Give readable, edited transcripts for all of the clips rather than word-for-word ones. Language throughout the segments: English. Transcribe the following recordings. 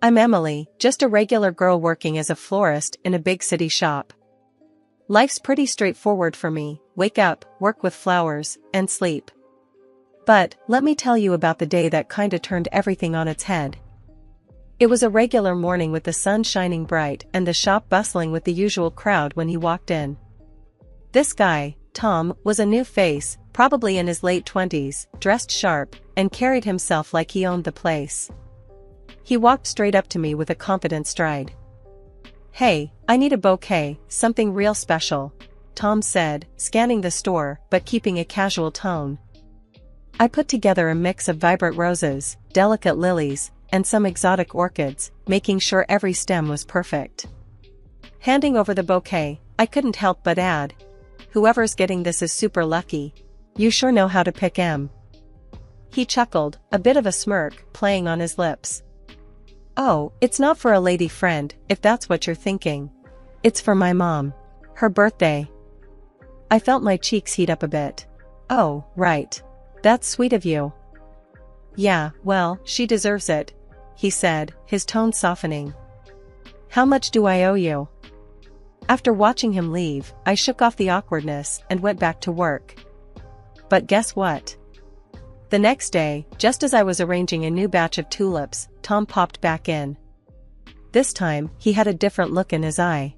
I'm Emily, just a regular girl working as a florist in a big city shop. Life's pretty straightforward for me: wake up, work with flowers, and sleep. But, let me tell you about the day that kinda turned everything on its head. It was a regular morning with the sun shining bright and the shop bustling with the usual crowd when he walked in. This guy, Tom, was a new face, probably in his late 20s, dressed sharp, and carried himself like he owned the place. He walked straight up to me with a confident stride. "Hey, I need a bouquet, something real special," Tom said, scanning the store but keeping a casual tone. I put together a mix of vibrant roses, delicate lilies, and some exotic orchids, making sure every stem was perfect. Handing over the bouquet, I couldn't help but add, "Whoever's getting this is super lucky. You sure know how to pick 'em." He chuckled, a bit of a smirk playing on his lips. "Oh, it's not for a lady friend, if that's what you're thinking. It's for my mom. Her birthday." I felt my cheeks heat up a bit. "Oh, right. That's sweet of you." "Yeah, well, she deserves it," he said, his tone softening. "How much do I owe you?" After watching him leave, I shook off the awkwardness and went back to work. But guess what? The next day, just as I was arranging a new batch of tulips, Tom popped back in. This time, he had a different look in his eye.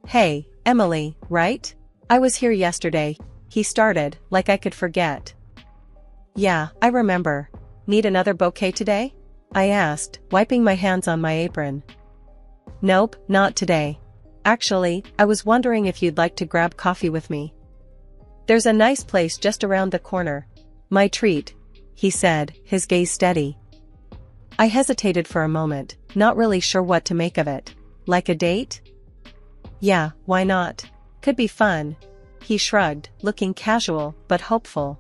"Hey, Emily, right? I was here yesterday," he started, like I could forget. "Yeah, I remember. Need another bouquet today?" I asked, wiping my hands on my apron. "Nope, not today. Actually, I was wondering if you'd like to grab coffee with me. There's a nice place just around the corner. My treat," he said, his gaze steady. I hesitated for a moment, not really sure what to make of it. Like a date? "Yeah, why not? Could be fun." He shrugged, looking casual, but hopeful.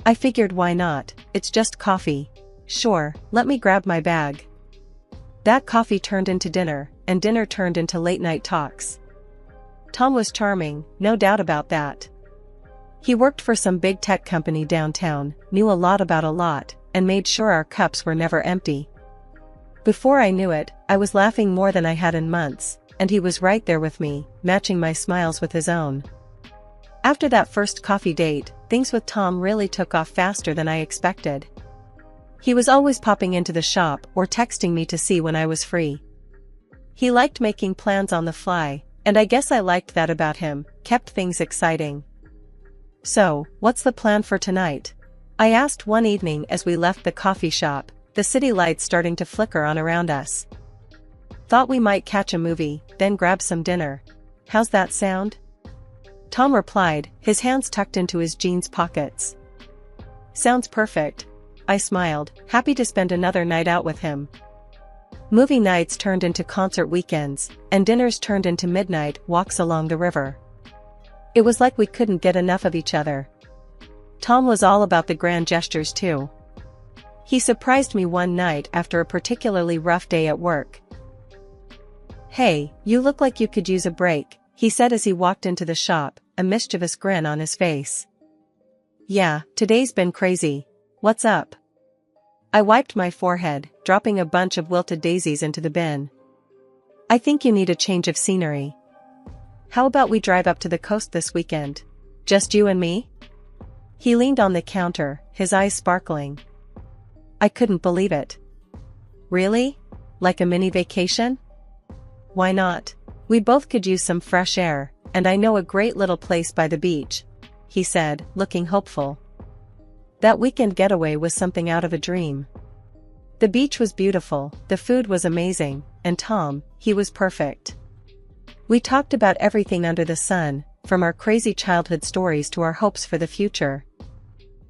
I figured why not, it's just coffee. "Sure, let me grab my bag." That coffee turned into dinner, and dinner turned into late-night talks. Tom was charming, no doubt about that. He worked for some big tech company downtown, knew a lot about a lot, and made sure our cups were never empty. Before I knew it, I was laughing more than I had in months, and he was right there with me, matching my smiles with his own. After that first coffee date, things with Tom really took off faster than I expected. He was always popping into the shop or texting me to see when I was free. He liked making plans on the fly, and I guess I liked that about him, kept things exciting. "So, what's the plan for tonight?" I asked one evening as we left the coffee shop, the city lights starting to flicker on around us. "Thought we might catch a movie, then grab some dinner. How's that sound?" Tom replied, his hands tucked into his jeans pockets. "Sounds perfect." I smiled, happy to spend another night out with him. Movie nights turned into concert weekends, and dinners turned into midnight walks along the river. It was like we couldn't get enough of each other. Tom was all about the grand gestures too. He surprised me one night after a particularly rough day at work. "Hey, you look like you could use a break," he said as he walked into the shop, a mischievous grin on his face. "Yeah, today's been crazy. What's up?" I wiped my forehead, dropping a bunch of wilted daisies into the bin. "I think you need a change of scenery. How about we drive up to the coast this weekend? Just you and me?" He leaned on the counter, his eyes sparkling. I couldn't believe it. "Really? Like a mini vacation?" "Why not? We both could use some fresh air, and I know a great little place by the beach," he said, looking hopeful. That weekend getaway was something out of a dream. The beach was beautiful, the food was amazing, and Tom, he was perfect. We talked about everything under the sun, from our crazy childhood stories to our hopes for the future.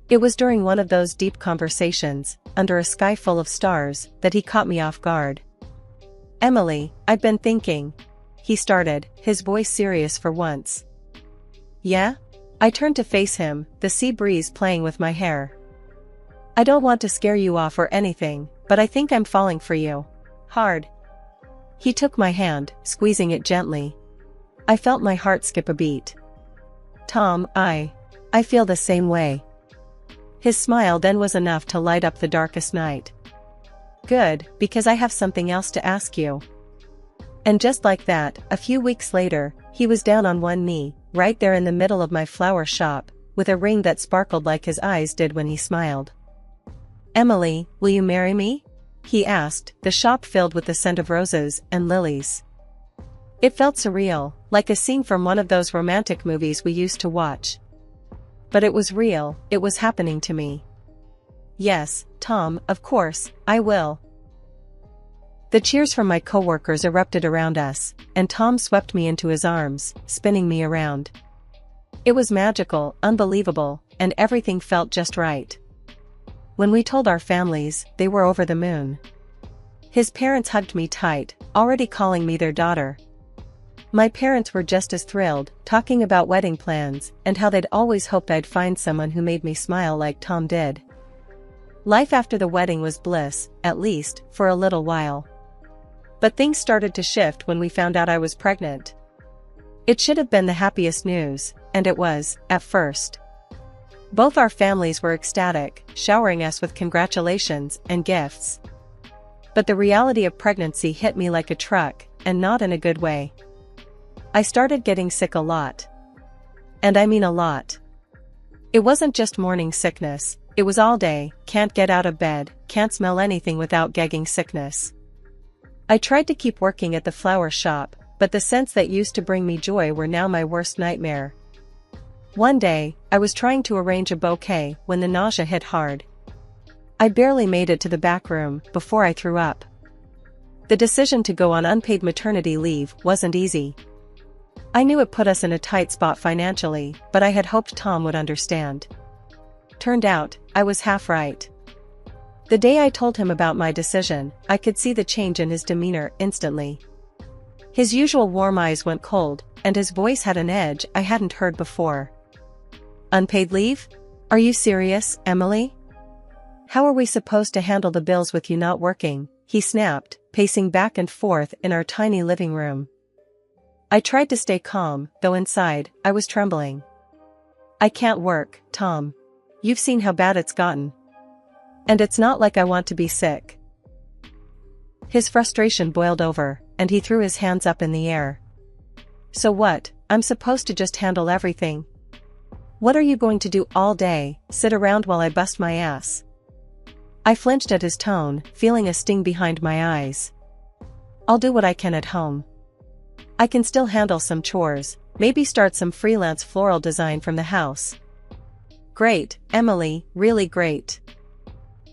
It was during one of those deep conversations, under a sky full of stars, that he caught me off guard. "Emily, I've been thinking," he started, his voice serious for once. "Yeah?" I turned to face him, the sea breeze playing with my hair. "I don't want to scare you off or anything, but I think I'm falling for you. Hard." He took my hand, squeezing it gently. I felt my heart skip a beat. "Tom, I feel the same way." His smile then was enough to light up the darkest night. Good, because I have something else to ask you. And just like that, a few weeks later, he was down on one knee, right there in the middle of my flower shop, with a ring that sparkled like his eyes did when he smiled. "Emily, will you marry me?" he asked, the shop filled with the scent of roses and lilies. It felt surreal, like a scene from one of those romantic movies we used to watch. But it was real, it was happening to me. "Yes, Tom, of course, I will." The cheers from my coworkers erupted around us, and Tom swept me into his arms, spinning me around. It was magical, unbelievable, and everything felt just right. When we told our families, they were over the moon. His parents hugged me tight, already calling me their daughter. My parents were just as thrilled, talking about wedding plans, and how they'd always hoped I'd find someone who made me smile like Tom did. Life after the wedding was bliss, at least, for a little while. But things started to shift when we found out I was pregnant. It should have been the happiest news, and it was, at first. Both our families were ecstatic, showering us with congratulations and gifts. But the reality of pregnancy hit me like a truck, and not in a good way. I started getting sick a lot. And I mean a lot. It wasn't just morning sickness, it was all day, can't get out of bed, can't smell anything without gagging sickness. I tried to keep working at the flower shop, but the scents that used to bring me joy were now my worst nightmare. One day, I was trying to arrange a bouquet when the nausea hit hard. I barely made it to the back room before I threw up. The decision to go on unpaid maternity leave wasn't easy. I knew it put us in a tight spot financially, but I had hoped Tom would understand. Turned out, I was half right. The day I told him about my decision, I could see the change in his demeanor instantly. His usual warm eyes went cold, and his voice had an edge I hadn't heard before. "Unpaid leave? Are you serious, Emily? How are we supposed to handle the bills with you not working?" he snapped, pacing back and forth in our tiny living room. I tried to stay calm, though inside, I was trembling. "I can't work, Tom. You've seen how bad it's gotten. And it's not like I want to be sick." His frustration boiled over, and he threw his hands up in the air. "So what, I'm supposed to just handle everything? What are you going to do all day, sit around while I bust my ass?" I flinched at his tone, feeling a sting behind my eyes. "I'll do what I can at home. I can still handle some chores, maybe start some freelance floral design from the house." "Great, Emily, really great.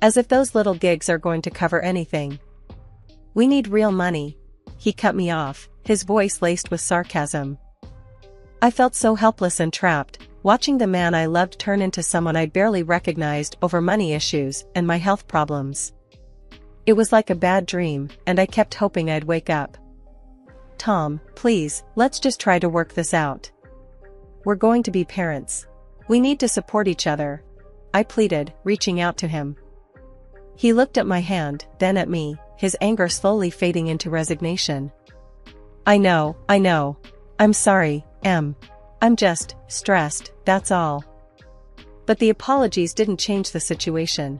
As if those little gigs are going to cover anything. We need real money." He cut me off, his voice laced with sarcasm. I felt so helpless and trapped, watching the man I loved turn into someone I barely recognized over money issues and my health problems. It was like a bad dream, and I kept hoping I'd wake up. "Tom, please, let's just try to work this out. We're going to be parents. We need to support each other," I pleaded, reaching out to him. He looked at my hand, then at me, his anger slowly fading into resignation. I know. I'm sorry, Em. I'm just stressed, that's all." But the apologies didn't change the situation.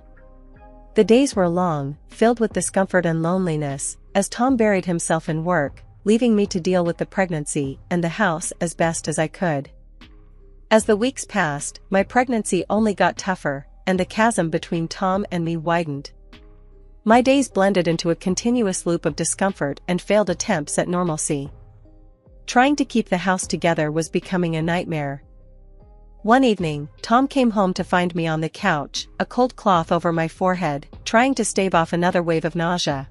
The days were long, filled with discomfort and loneliness, as Tom buried himself in work, leaving me to deal with the pregnancy and the house as best as I could. As the weeks passed, my pregnancy only got tougher, and the chasm between Tom and me widened. My days blended into a continuous loop of discomfort and failed attempts at normalcy. Trying to keep the house together was becoming a nightmare. One evening, Tom came home to find me on the couch, a cold cloth over my forehead, trying to stave off another wave of nausea.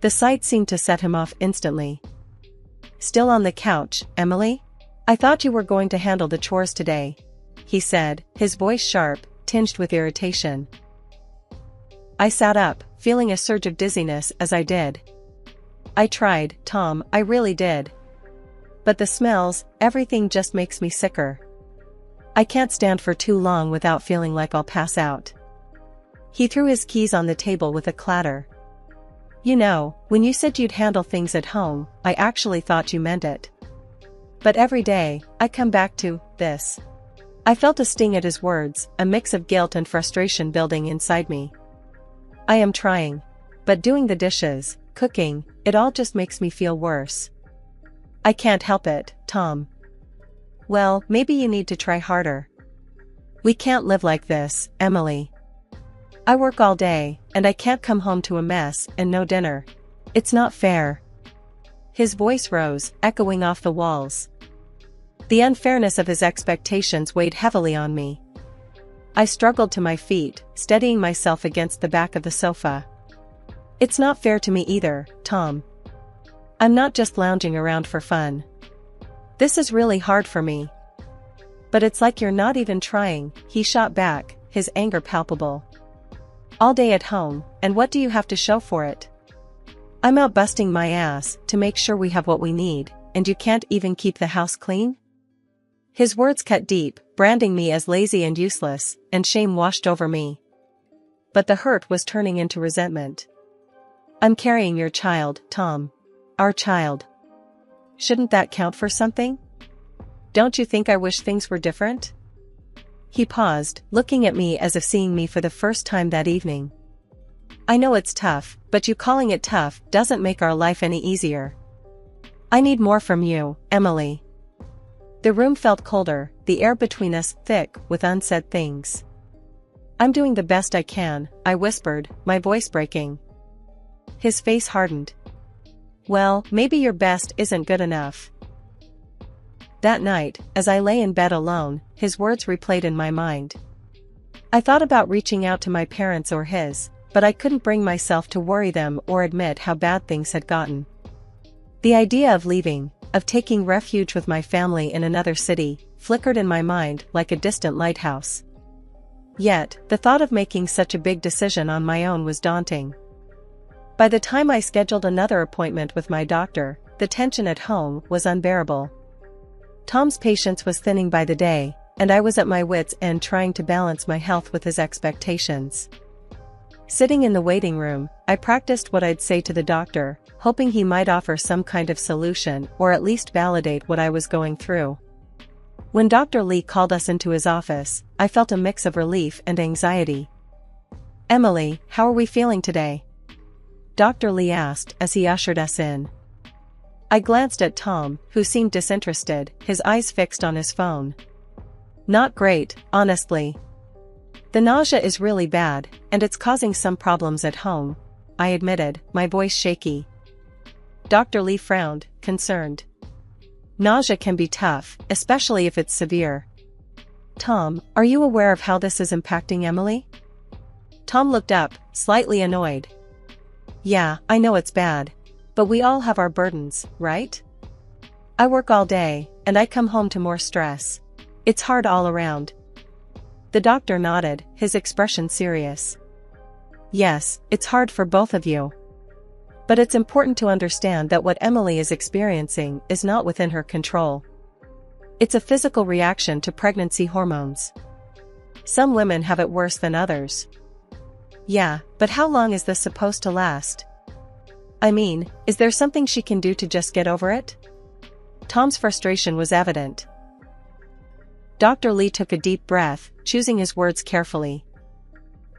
The sight seemed to set him off instantly. "Still on the couch, Emily? I thought you were going to handle the chores today," he said, his voice sharp, tinged with irritation. I sat up, feeling a surge of dizziness as I did. "I tried, Tom, I really did. But the smells, everything just makes me sicker. I can't stand for too long without feeling like I'll pass out." He threw his keys on the table with a clatter. "You know, when you said you'd handle things at home, I actually thought you meant it. But every day, I come back to this." I felt a sting at his words, a mix of guilt and frustration building inside me. "I am trying. But doing the dishes, cooking, it all just makes me feel worse. I can't help it, Tom. Well, maybe you need to try harder. We can't live like this, Emily. I work all day, and I can't come home to a mess and no dinner. It's not fair. His voice rose, echoing off the walls. The unfairness of his expectations weighed heavily on me. I struggled to my feet, steadying myself against the back of the sofa. It's not fair to me either, Tom. I'm not just lounging around for fun. This is really hard for me. But it's like you're not even trying, he shot back, his anger palpable. All day at home, and what do you have to show for it? I'm out busting my ass to make sure we have what we need, and you can't even keep the house clean? His words cut deep, branding me as lazy and useless, and shame washed over me. But the hurt was turning into resentment. I'm carrying your child, Tom. Our child. Shouldn't that count for something? Don't you think I wish things were different? He paused, looking at me as if seeing me for the first time that evening. I know it's tough, but you calling it tough doesn't make our life any easier. I need more from you, Emily. The room felt colder, the air between us thick with unsaid things. I'm doing the best I can, I whispered, my voice breaking. His face hardened. Well, maybe your best isn't good enough. That night, as I lay in bed alone, his words replayed in my mind. I thought about reaching out to my parents or his, but I couldn't bring myself to worry them or admit how bad things had gotten. The idea of leaving, of taking refuge with my family in another city, flickered in my mind like a distant lighthouse. Yet, the thought of making such a big decision on my own was daunting. By the time I scheduled another appointment with my doctor, the tension at home was unbearable. Tom's patience was thinning by the day, and I was at my wits' end trying to balance my health with his expectations. Sitting in the waiting room, I practiced what I'd say to the doctor, hoping he might offer some kind of solution or at least validate what I was going through. When Dr. Lee called us into his office, I felt a mix of relief and anxiety. Emily, how are we feeling today? Dr. Lee asked as he ushered us in. I glanced at Tom, who seemed disinterested, his eyes fixed on his phone. Not great, honestly. The nausea is really bad, and it's causing some problems at home, I admitted, my voice shaky. Dr. Lee frowned, concerned. Nausea can be tough, especially if it's severe. Tom, are you aware of how this is impacting Emily? Tom looked up, slightly annoyed. Yeah, I know it's bad. But we all have our burdens, right? I work all day, and I come home to more stress. It's hard all around. The doctor nodded, his expression serious. Yes, it's hard for both of you. But it's important to understand that what Emily is experiencing is not within her control. It's a physical reaction to pregnancy hormones. Some women have it worse than others. Yeah, but how long is this supposed to last? I mean, is there something she can do to just get over it? Tom's frustration was evident. Dr. Lee took a deep breath, choosing his words carefully.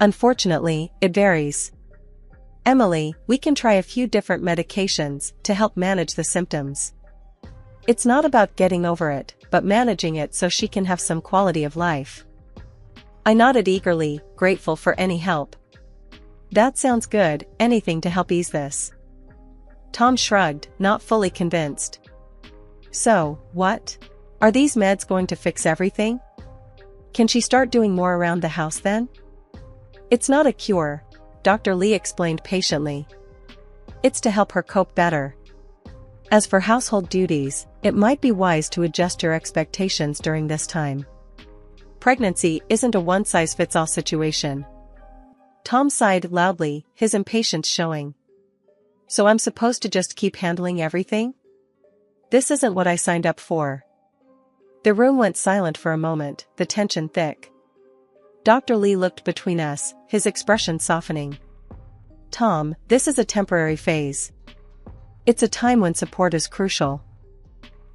Unfortunately, it varies. Emily, we can try a few different medications to help manage the symptoms. It's not about getting over it, but managing it so she can have some quality of life. I nodded eagerly, grateful for any help. That sounds good, anything to help ease this. Tom shrugged, not fully convinced. So, what? Are these meds going to fix everything? Can she start doing more around the house then? It's not a cure, Dr. Lee explained patiently. It's to help her cope better. As for household duties, it might be wise to adjust your expectations during this time. Pregnancy isn't a one-size-fits-all situation. Tom sighed loudly, his impatience showing. So I'm supposed to just keep handling everything? This isn't what I signed up for. The room went silent for a moment, the tension thick. Dr. Lee looked between us, his expression softening. Tom, this is a temporary phase. It's a time when support is crucial.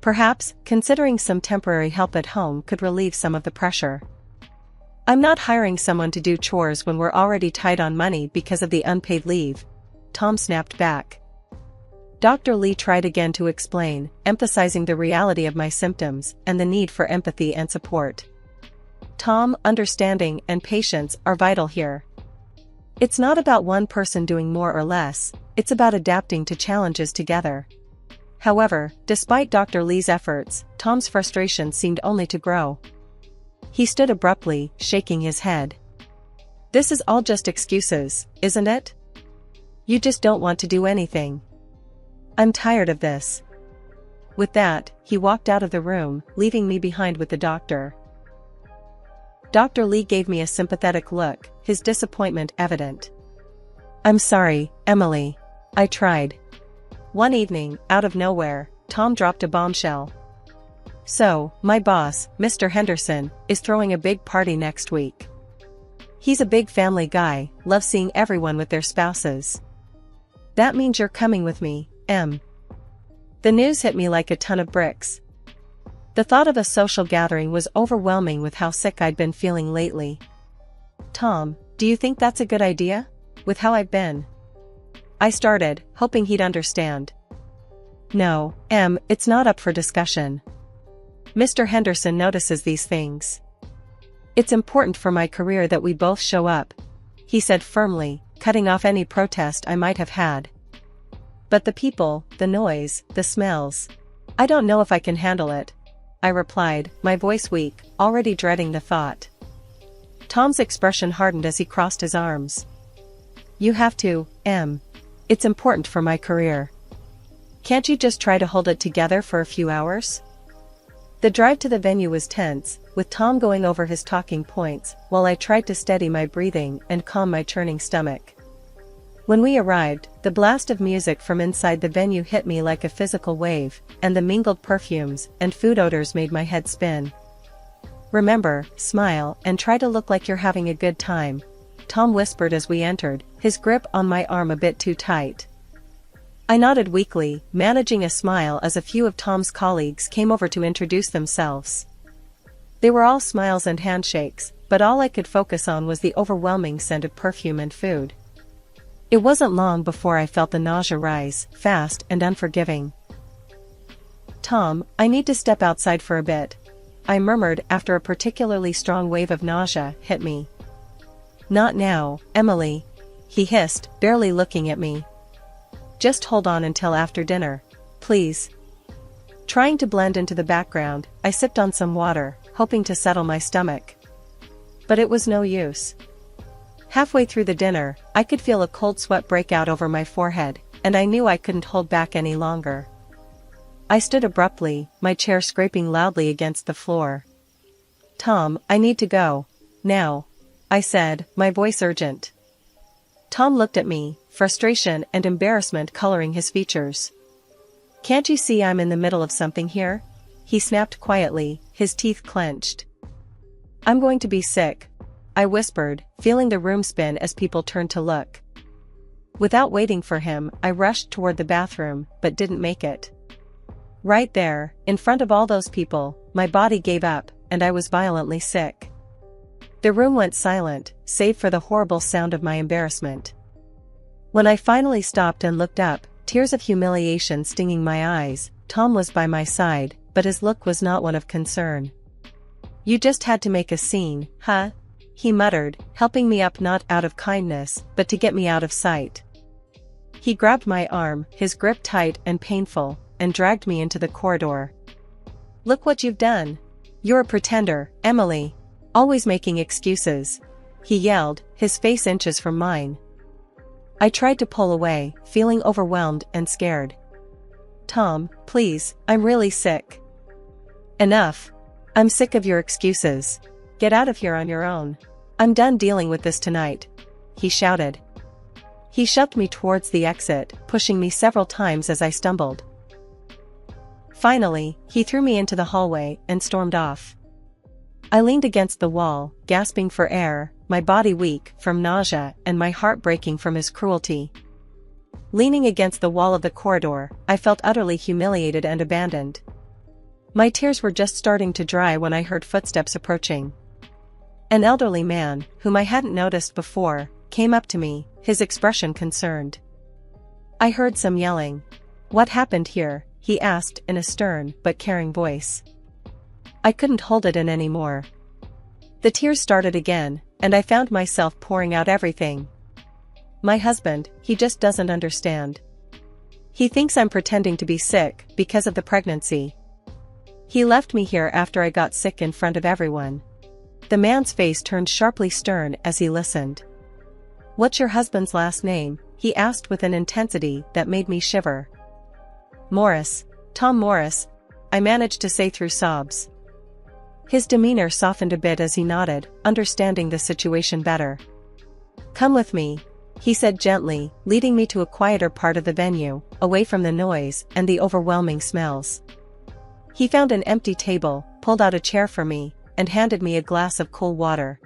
Perhaps, considering some temporary help at home could relieve some of the pressure. I'm not hiring someone to do chores when we're already tight on money because of the unpaid leave. Tom snapped back. Dr. Lee tried again to explain, emphasizing the reality of my symptoms and the need for empathy and support. Tom, understanding and patience are vital here. It's not about one person doing more or less, it's about adapting to challenges together. However, despite Dr. Lee's efforts, Tom's frustration seemed only to grow. He stood abruptly, shaking his head. This is all just excuses, isn't it? You just don't want to do anything. I'm tired of this. With that, he walked out of the room, leaving me behind with the doctor. Dr. Lee gave me a sympathetic look, his disappointment evident. I'm sorry, Emily. I tried. One evening, out of nowhere, Tom dropped a bombshell. So, my boss, Mr. Henderson, is throwing a big party next week. He's a big family guy, loves seeing everyone with their spouses. That means you're coming with me, Em. The news hit me like a ton of bricks. The thought of a social gathering was overwhelming with how sick I'd been feeling lately. Tom, do you think that's a good idea? With how I've been? I started, hoping he'd understand. No, Em, it's not up for discussion. Mr. Henderson notices these things. It's important for my career that we both show up, he said firmly, cutting off any protest I might have had. But the people, the noise, the smells. I don't know if I can handle it, I replied, my voice weak, already dreading the thought. Tom's expression hardened as he crossed his arms. You have to, Em. It's important for my career. Can't you just try to hold it together for a few hours? The drive to the venue was tense, with Tom going over his talking points, while I tried to steady my breathing and calm my churning stomach. When we arrived, the blast of music from inside the venue hit me like a physical wave, and the mingled perfumes and food odors made my head spin. Remember, smile and try to look like you're having a good time, Tom whispered as we entered, his grip on my arm a bit too tight. I nodded weakly, managing a smile as a few of Tom's colleagues came over to introduce themselves. They were all smiles and handshakes, but all I could focus on was the overwhelming scent of perfume and food. It wasn't long before I felt the nausea rise, fast and unforgiving. Tom, I need to step outside for a bit, I murmured after a particularly strong wave of nausea hit me. Not now, Emily, he hissed, barely looking at me. Just hold on until after dinner, please. Trying to blend into the background, I sipped on some water, hoping to settle my stomach. But it was no use. Halfway through the dinner, I could feel a cold sweat break out over my forehead, and I knew I couldn't hold back any longer. I stood abruptly, my chair scraping loudly against the floor. Tom, I need to go. Now, I said, my voice urgent. Tom looked at me, frustration and embarrassment coloring his features. Can't you see I'm in the middle of something here? He snapped quietly, his teeth clenched. I'm going to be sick, I whispered, feeling the room spin as people turned to look. Without waiting for him, I rushed toward the bathroom, but didn't make it. Right there, in front of all those people, my body gave up, and I was violently sick. The room went silent, save for the horrible sound of my embarrassment. When I finally stopped and looked up, tears of humiliation stinging my eyes, Tom was by my side, but his look was not one of concern. You just had to make a scene, huh? He muttered, helping me up not out of kindness, but to get me out of sight. He grabbed my arm, his grip tight and painful, and dragged me into the corridor. Look what you've done. You're a pretender, Emily. Always making excuses, he yelled, his face inches from mine. I tried to pull away, feeling overwhelmed and scared. Tom, please, I'm really sick. Enough. I'm sick of your excuses. Get out of here on your own. I'm done dealing with this tonight, he shouted. He shoved me towards the exit, pushing me several times as I stumbled. Finally, he threw me into the hallway and stormed off. I leaned against the wall, gasping for air, my body weak from nausea and my heart breaking from his cruelty. Leaning against the wall of the corridor, I felt utterly humiliated and abandoned. My tears were just starting to dry when I heard footsteps approaching. An elderly man, whom I hadn't noticed before, came up to me, his expression concerned. I heard some yelling. "What happened here?" he asked in a stern but caring voice. I couldn't hold it in anymore. The tears started again, and I found myself pouring out everything. "My husband, he just doesn't understand. He thinks I'm pretending to be sick because of the pregnancy. He left me here after I got sick in front of everyone." The man's face turned sharply stern as he listened. "What's your husband's last name?" he asked with an intensity that made me shiver. "Morris, Tom Morris," I managed to say through sobs. His demeanor softened a bit as he nodded, understanding the situation better. "Come with me," he said gently, leading me to a quieter part of the venue, away from the noise and the overwhelming smells. He found an empty table, pulled out a chair for me, and handed me a glass of cool water.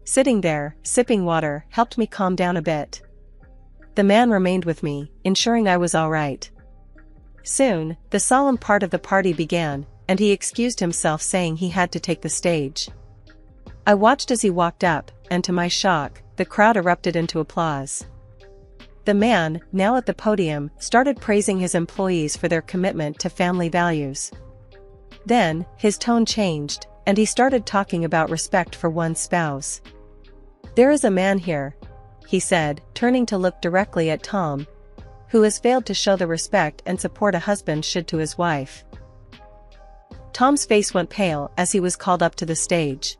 Sitting there, sipping water, helped me calm down a bit. The man remained with me, ensuring I was all right. Soon, the solemn part of the party began, and he excused himself saying he had to take the stage. I watched as he walked up, and to my shock, the crowd erupted into applause. The man, now at the podium, started praising his employees for their commitment to family values. Then, his tone changed, and he started talking about respect for one's spouse. "There is a man here," he said, turning to look directly at Tom, "who has failed to show the respect and support a husband should to his wife." Tom's face went pale as he was called up to the stage.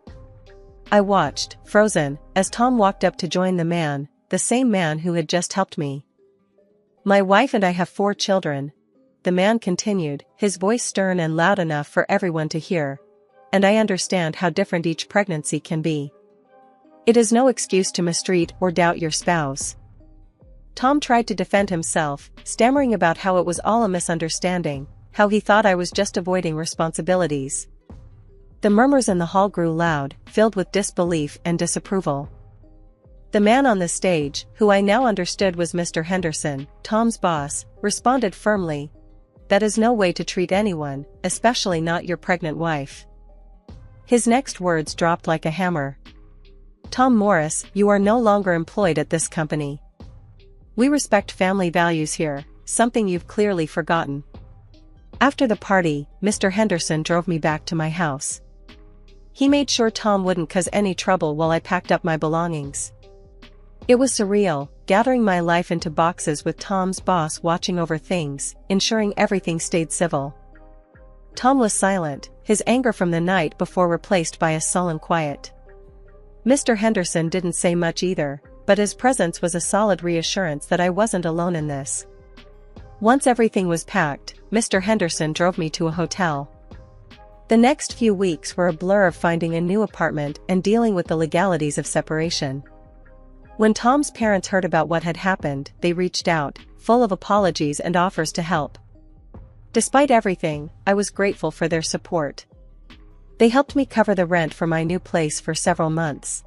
I watched, frozen, as Tom walked up to join the man, the same man who had just helped me. "My wife and I have 4 children," the man continued, his voice stern and loud enough for everyone to hear. "And I understand how different each pregnancy can be. It is no excuse to mistreat or doubt your spouse." Tom tried to defend himself, stammering about how it was all a misunderstanding, how he thought I was just avoiding responsibilities. The murmurs in the hall grew loud, filled with disbelief and disapproval. The man on the stage, who I now understood was Mr. Henderson, Tom's boss, responded firmly, "That is no way to treat anyone, especially not your pregnant wife." His next words dropped like a hammer. "Tom Morris, you are no longer employed at this company. We respect family values here, something you've clearly forgotten." After the party, Mr. Henderson drove me back to my house. He made sure Tom wouldn't cause any trouble while I packed up my belongings. It was surreal, gathering my life into boxes with Tom's boss watching over things, ensuring everything stayed civil. Tom was silent, his anger from the night before replaced by a sullen quiet. Mr. Henderson didn't say much either, but his presence was a solid reassurance that I wasn't alone in this. Once everything was packed, Mr. Henderson drove me to a hotel. The next few weeks were a blur of finding a new apartment and dealing with the legalities of separation. When Tom's parents heard about what had happened, they reached out, full of apologies and offers to help. Despite everything, I was grateful for their support. They helped me cover the rent for my new place for several months.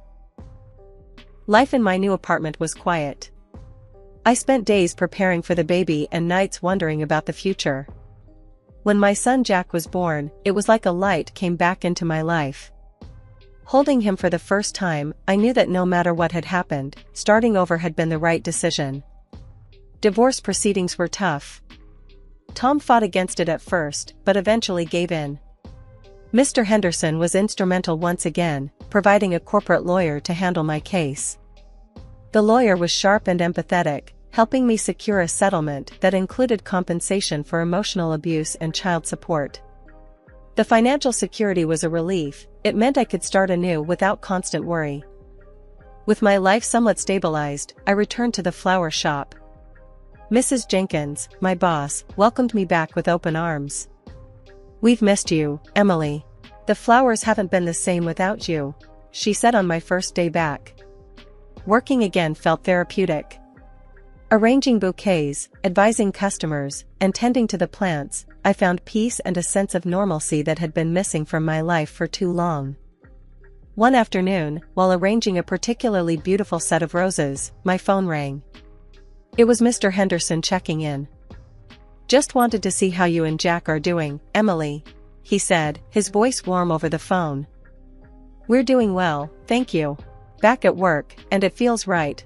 Life in my new apartment was quiet. I spent days preparing for the baby and nights wondering about the future. When my son Jack was born, it was like a light came back into my life. Holding him for the first time, I knew that no matter what had happened, starting over had been the right decision. Divorce proceedings were tough. Tom fought against it at first, but eventually gave in. Mr. Henderson was instrumental once again, providing a corporate lawyer to handle my case. The lawyer was sharp and empathetic, helping me secure a settlement that included compensation for emotional abuse and child support. The financial security was a relief. It meant I could start anew without constant worry. With my life somewhat stabilized, I returned to the flower shop. Mrs. Jenkins, my boss, welcomed me back with open arms. "We've missed you, Emily. The flowers haven't been the same without you," she said on my first day back. Working again felt therapeutic. Arranging bouquets, advising customers, and tending to the plants, I found peace and a sense of normalcy that had been missing from my life for too long. One afternoon, while arranging a particularly beautiful set of roses, my phone rang. It was Mr. Henderson checking in. "Just wanted to see how you and Jack are doing, Emily," he said, his voice warm over the phone. "We're doing well, thank you. Back at work, and it feels right,"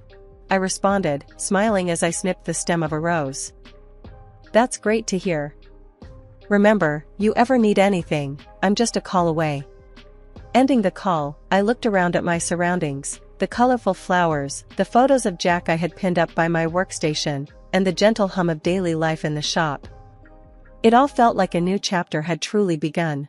I responded, smiling as I snipped the stem of a rose. That's great to hear. Remember, you ever need anything, I'm just a call away. Ending the call, I looked around at my surroundings, the colorful flowers, the photos of Jack I had pinned up by my workstation, and the gentle hum of daily life in the shop. It all felt like a new chapter had truly begun.